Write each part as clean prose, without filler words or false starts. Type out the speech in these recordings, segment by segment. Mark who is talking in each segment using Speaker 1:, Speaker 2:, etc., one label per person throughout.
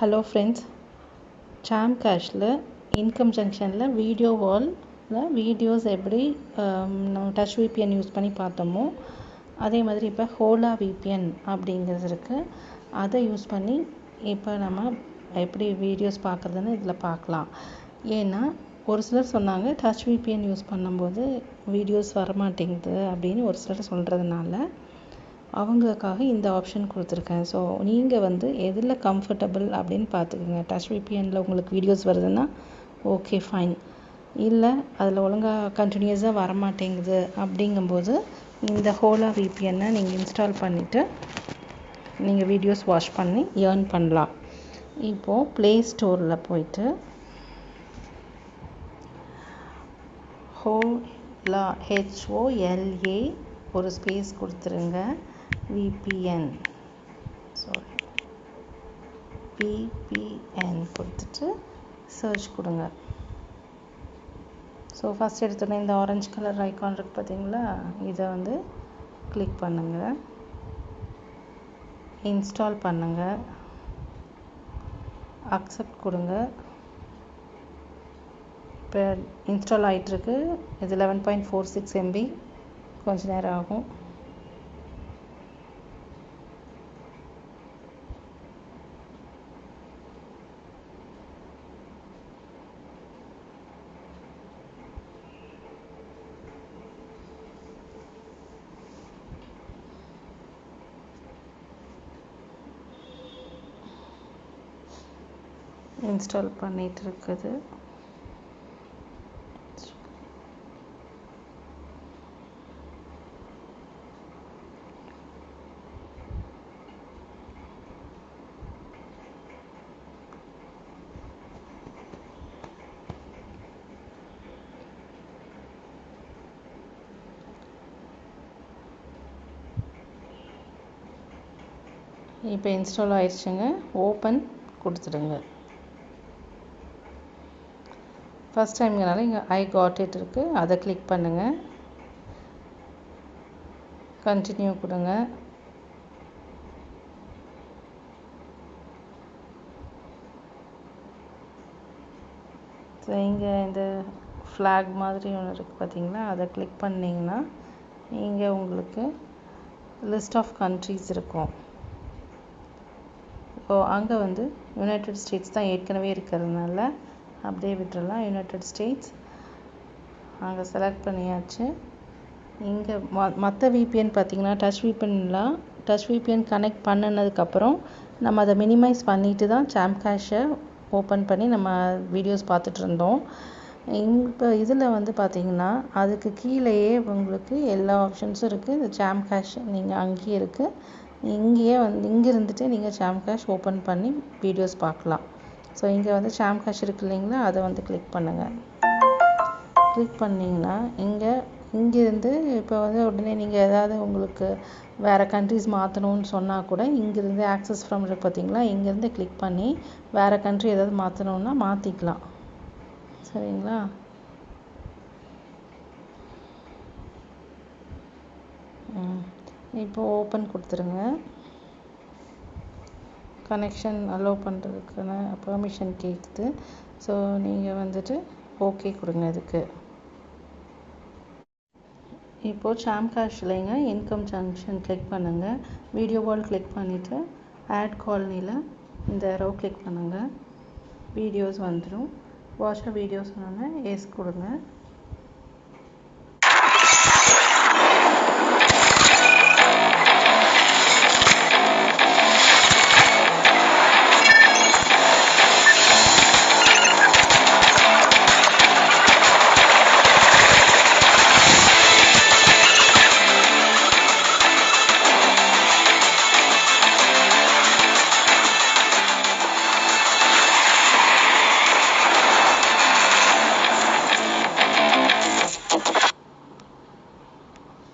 Speaker 1: Hello friends, சாம் கேஷில் income ஜங்ஷனில் video வாலில் videos எப்படி நம்ம டச் விபிஎன் யூஸ் பண்ணி பார்த்தோமோ அதே மாதிரி இப்போ ஹோலா விபிஎன் அப்படிங்கிறது இருக்குது. அதை யூஸ் பண்ணி இப்போ நம்ம எப்படி வீடியோஸ் பார்க்குறதுன்னு இதில் பார்க்கலாம். ஏன்னா ஒரு சிலர் சொன்னாங்க டச் விபிஎன் யூஸ் பண்ணும்போது வீடியோஸ் வரமாட்டேங்குது அப்படின்னு ஒரு சிலர் சொல்கிறதுனால அவங்களுக்காக இந்த ஆப்ஷன் கொடுத்துருக்கேன். ஸோ நீங்கள் எதில் கம்ஃபர்டபுள் அப்படின்னு பார்த்துக்குங்க. டச் விபிஎனில் உங்களுக்கு வீடியோஸ் வருதுன்னா ஓகே ஃபைன், இல்லை அதில் ஒழுங்காக கண்டினியூஸாக வரமாட்டேங்குது அப்படிங்கும்போது இந்த ஹோலா விபிஎன்னை நீங்கள் இன்ஸ்டால் பண்ணிவிட்டு நீங்கள் வீடியோஸ் வாட்ச் பண்ணி ஏர்ன் பண்ணலாம். இப்போது ப்ளே ஸ்டோரில் போயிட்டு ஹோலா HOLA ஒரு ஸ்பேஸ் கொடுத்துருங்க, VPN கொடுத்துட்டு சர்ச் கொடுங்க. ஸோ ஃபஸ்ட் எடுத்தோடனே இந்த ஆரஞ்சு கலர் ஐக்கான் இருக்குது பார்த்தீங்களா, இதை கிளிக் பண்ணுங்கள், இன்ஸ்டால் பண்ணுங்கள், அக்செப்ட் கொடுங்க. இப்போ இன்ஸ்டால் ஆகிட்டுருக்கு. இது 11.46 MB, கொஞ்சம் நேரம் ஆகும். இன்ஸ்டால் பண்ணிகிட்டு இருக்குது. இப்போ இன்ஸ்டால் ஆயிடுச்சுங்க. ஓப்பன் கொடுத்துடுங்க. ஃபஸ்ட் டைம்னால இங்கே ஐ காட் இட் இருக்குது, அதை கிளிக் பண்ணுங்கள், கண்டினியூ கொடுங்க. ஸோ இங்கே இந்த ஃப்ளாக் மாதிரி ஒன்று இருக்குது பார்த்தீங்களா, அதை கிளிக் பண்ணிங்கன்னா இங்கே உங்களுக்கு லிஸ்ட் ஆஃப் கண்ட்ரீஸ் இருக்கும். ஸோ அங்கே யுனைடெட் ஸ்டேட்ஸ் தான் ஏற்கனவே இருக்கிறதுனால அப்படியே விட்டுறலாம். யுனைடெட் ஸ்டேட்ஸ் அங்கே செலக்ட் பண்ணியாச்சு. இங்கே மற்ற விபிஎன் பார்த்திங்கன்னா டச் விபிஎன் கனெக்ட் பண்ணினதுக்கப்புறம் நம்ம அதை மினிமைஸ் பண்ணிட்டு தான் சாம் கேஷை ஓப்பன் பண்ணி நம்ம வீடியோஸ் பார்த்துட்டு இருந்தோம். இப்போ இதில் பார்த்திங்கன்னா அதுக்கு கீழேயே உங்களுக்கு எல்லா ஆப்ஷன்ஸும் இருக்குது. இந்த சாம் கேஷ் நீங்கள் அங்கேயே இருக்குது, இங்கேயே இங்கே இருந்துட்டு நீங்கள் சாம் கேஷ் ஓப்பன் பண்ணி வீடியோஸ் பார்க்கலாம். ஸோ இங்கே சாம் கேஷ் இருக்குது இல்லைங்களா, அதை கிளிக் பண்ணுங்கள். கிளிக் பண்ணிங்கன்னா இங்கேருந்து இப்போ உடனே நீங்கள் ஏதாவது உங்களுக்கு வேறு கண்ட்ரிஸ் மாற்றணும்னு சொன்னால் கூட இங்கேருந்து ஆக்சஸ் ஃப்ரம் இருக்குது பார்த்தீங்களா, இங்கேருந்து கிளிக் பண்ணி வேறு கண்ட்ரி ஏதாவது மாற்றணுன்னா மாற்றிக்கலாம். சரிங்களா? இப்போ ஓப்பன் கொடுத்துருங்க. கனெக்ஷன் அலோவ் பண்ணுறதுக்கான பெர்மிஷன் கேட்குது. ஸோ நீங்கள் ஓகே கொடுங்க. இதுக்கு இப்போது சாம் கேஷ்லேங்க இன்கம் ஜங்ஷன் கிளிக் பண்ணுங்கள், வீடியோ வால் கிளிக் பண்ணிவிட்டு ஆட் காலனியில் இந்த ரோ கிளிக் பண்ணுங்கள், வீடியோஸ் வந்துடும். வாட்ச் வீடியோஸ் எஸ் கொடுங்க.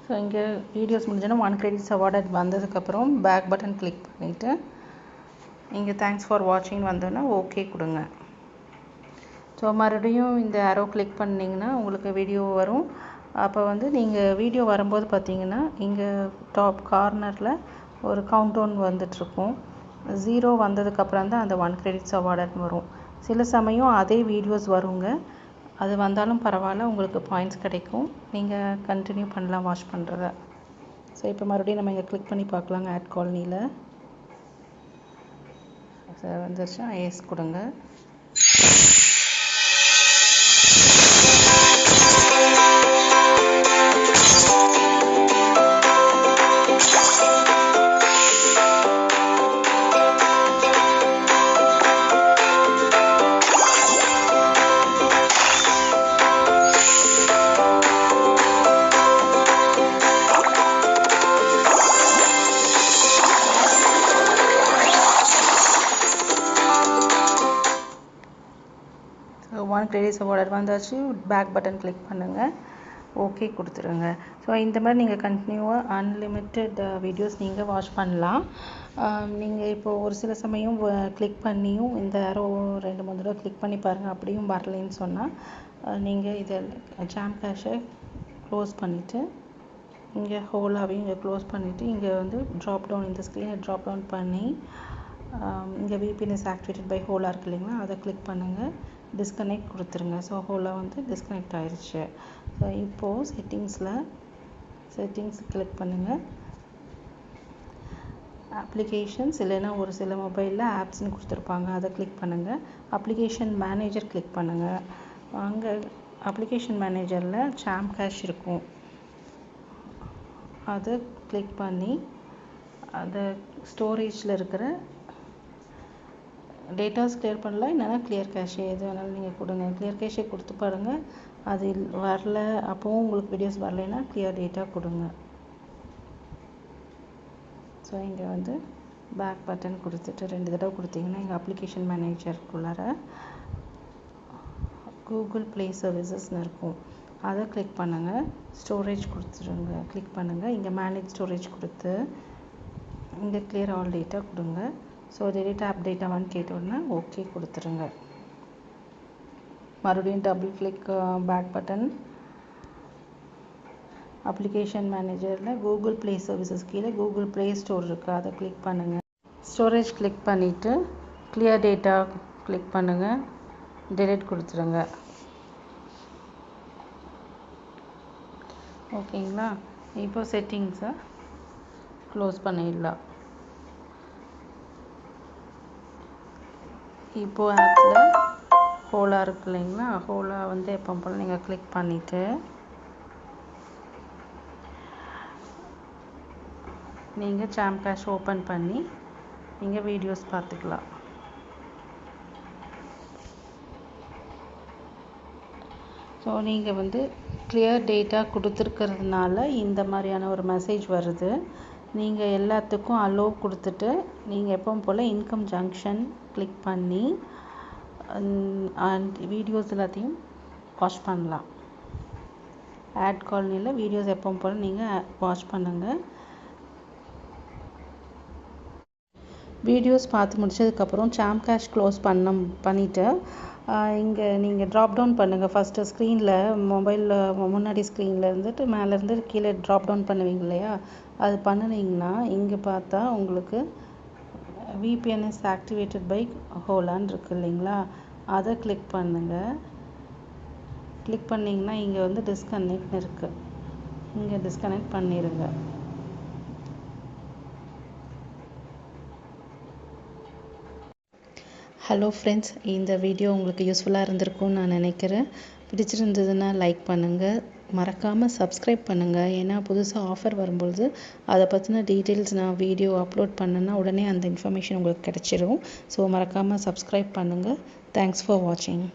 Speaker 1: ஸோ இங்கே வீடியோஸ் முடிஞ்சோன்னா 1 credits அவார்ட் வந்ததுக்கப்புறம் பேக் பட்டன் கிளிக் பண்ணிவிட்டு இங்கே தேங்க்ஸ் ஃபார் வாட்சிங் வந்தோன்னா ஓகே கொடுங்க. ஸோ மறுபடியும் இந்த அரோ கிளிக் பண்ணிங்கன்னா உங்களுக்கு வீடியோ வரும். அப்போ நீங்கள் வீடியோ வரும்போது பார்த்தீங்கன்னா இங்கே டாப் கார்னரில் ஒரு கவுண்ட் டவுன் வந்துட்டுருக்கும். 0 வந்ததுக்கப்புறம் தான் அந்த 1 கிரெடிட்ஸ் அவார்டுன்னு வரும். சில சமயம் அதே வீடியோஸ் வருங்க, அது வந்தாலும் பரவாயில்ல, உங்களுக்கு பாயிண்ட்ஸ் கிடைக்கும். நீங்கள் கண்டினியூ பண்ணலாம் வாட்ச் பண்ணுறத. ஸோ இப்போ மறுபடியும் நம்ம இங்கே கிளிக் பண்ணி பார்க்கலாங்க. ஆட் காலனியில் வந்துருச்சுன்னா எஸ் கொடுங்க. ஒன் கிரெடிட்ஸ் அவார்டு வந்தாச்சு. பேக் பட்டன் கிளிக் பண்ணுங்கள், ஓகே கொடுத்துருங்க. ஸோ இந்த மாதிரி நீங்கள் கண்டினியூவாக அன்லிமிட்டெட் வீடியோஸ் நீங்கள் வாட்ச் பண்ணலாம். நீங்கள் இப்போது ஒரு சில சமயம் கிளிக் பண்ணியும் இந்த யாரோ 2-3 தடவை கிளிக் பண்ணி பாருங்கள், அப்படியும் வரலைன்னு சொன்னால் நீங்கள் இதை ஜாம் கேஷை க்ளோஸ் பண்ணிவிட்டு இங்கே ஹோலாவையும் இங்கே க்ளோஸ் பண்ணிவிட்டு இங்கே வந்து ட்ராப் டவுன், இந்த ஸ்க்ரீனை ட்ராப் டவுன் பண்ணி இங்கே VPN இஸ் ஆக்டிவேட்டட் பை ஹோலா இருக்கு இல்லைங்களா, அதை கிளிக் பண்ணுங்கள், டிஸ்கனெக்ட் கொடுத்துருங்க. ஸோ ஹோலா வந்து டிஸ்கனெக்ட் ஆயிடுச்சு. ஸோ இப்போது செட்டிங்ஸ் கிளிக் பண்ணுங்கள். அப்ளிகேஷன்ஸ் இல்லைன்னா ஒரு சில மொபைலில் ஆப்ஸ்ன்னு கொடுத்துருப்பாங்க, அதை கிளிக் பண்ணுங்கள். அப்ளிகேஷன் மேனேஜர் கிளிக் பண்ணுங்கள். அங்கே அப்ளிகேஷன் மேனேஜரில் ஜாம் கேஷ் இருக்கும், அதை கிளிக் பண்ணி அதை ஸ்டோரேஜில் இருக்கிற டேட்டாஸ் கிளியர் பண்ணலாம், இல்லைன்னா கிளியர் கேஷே எது வேணாலும் நீங்கள் கொடுங்க. கிளியர் கேஷே கொடுத்து பாருங்கள், அது வரல, அப்போவும் உங்களுக்கு வீடியோஸ் வரலைன்னா கிளியர் டேட்டா கொடுங்க. ஸோ இங்கே வந்து பேக் பட்டன் கொடுத்துட்டு 2 தடவை கொடுத்தீங்கன்னா எங்கள் அப்ளிகேஷன் மேனேஜருக்குள்ளார கூகுள் ப்ளே சர்வீசஸ்ன்னு இருக்கும், அதை கிளிக் பண்ணுங்கள். ஸ்டோரேஜ் கொடுத்துருங்க, கிளிக் பண்ணுங்கள். இங்கே மேனேஜ் ஸ்டோரேஜ் கொடுத்து இங்கே கிளியர் ஆல் டேட்டா கொடுங்க. ஸோ டெலிட் ஆப் டேட்டாவான்னு கேட்டோன்னா ஓகே கொடுத்துருங்க. மறுபடியும் double click back button, application மேனேஜரில் கூகுள் ப்ளே சர்வீசஸ் கீழே கூகுள் ப்ளே ஸ்டோர் இருக்குது, அதை கிளிக் பண்ணுங்கள். ஸ்டோரேஜ் கிளிக் பண்ணிவிட்டு கிளியர் டேட்டா கிளிக் பண்ணுங்கள், டெலிட் கொடுத்துருங்க. ஓகேங்களா? இப்போ செட்டிங்ஸை க்ளோஸ் பண்ணிடலாம். இப்போது ஆப்பில் ஹோலா இருக்கு இல்லைங்களா, ஹோலா வந்து எப்போ போல் நீங்கள் கிளிக் பண்ணிவிட்டு நீங்கள் ஜாம் கேஷ் ஓப்பன் பண்ணி நீங்கள் வீடியோஸ் பார்த்துக்கலாம். ஸோ நீங்கள் வந்து கிளியர் டேட்டா கொடுத்துருக்கிறதுனால இந்த மாதிரியான ஒரு மெசேஜ் வருது. நீங்கள் எல்லாத்துக்கும் அலோவ் கொடுத்துட்டு நீங்கள் எப்பவும் போல் இன்கம் ஜங்ஷன் கிளிக் பண்ணி வீடியோஸ் எல்லாத்தையும் வாட்ச் பண்ணலாம். ஆட் காலனியில் வீடியோஸ் எப்பவும் போல் நீங்கள் வாட்ச் பண்ணுங்கள். வீடியோஸ் பார்த்து முடிச்சதுக்கப்புறம் ஜாம் கேஷ் க்ளோஸ் பண்ணிவிட்டு இங்கே நீங்கள் ட்ராப் டவுன் பண்ணுங்கள். ஃபஸ்ட்டு ஸ்க்ரீனில் மொபைலில் முன்னாடி ஸ்க்ரீனில் இருந்துட்டு மேலேருந்து கீழே ட்ராப் டவுன் பண்ணுவீங்க இல்லையா, அது பண்ணினீங்கன்னா இங்கே பார்த்தா உங்களுக்கு VPN இஸ் ஆக்டிவேட்டட் பை ஹோலான்னு இருக்குது இல்லைங்களா, அதை கிளிக் பண்ணுங்கள். கிளிக் பண்ணிங்கன்னா இங்கே வந்து டிஸ்கனெக்ட்னு இருக்குது, இங்கே டிஸ்கனெக்ட் பண்ணிடுங்க. ஹலோ ஃப்ரெண்ட்ஸ், இந்த வீடியோ உங்களுக்கு யூஸ்ஃபுல்லாக இருந்திருக்கும்னு நான் நினைக்கிறேன். பிடிச்சிருந்ததுன்னா லைக் பண்ணுங்கள், மறக்காமல் சப்ஸ்கிரைப் பண்ணுங்கள். ஏன்னா புதுசாக ஆஃபர் வரும்பொழுது அதை பற்றின டீட்டெயில்ஸ் நான் வீடியோ அப்லோட் பண்ணேன்னா உடனே அந்த இன்ஃபர்மேஷன் உங்களுக்கு கிடச்சிரும். ஸோ மறக்காமல் சப்ஸ்கிரைப் பண்ணுங்கள். தேங்க்ஸ் ஃபார் வாட்சிங்.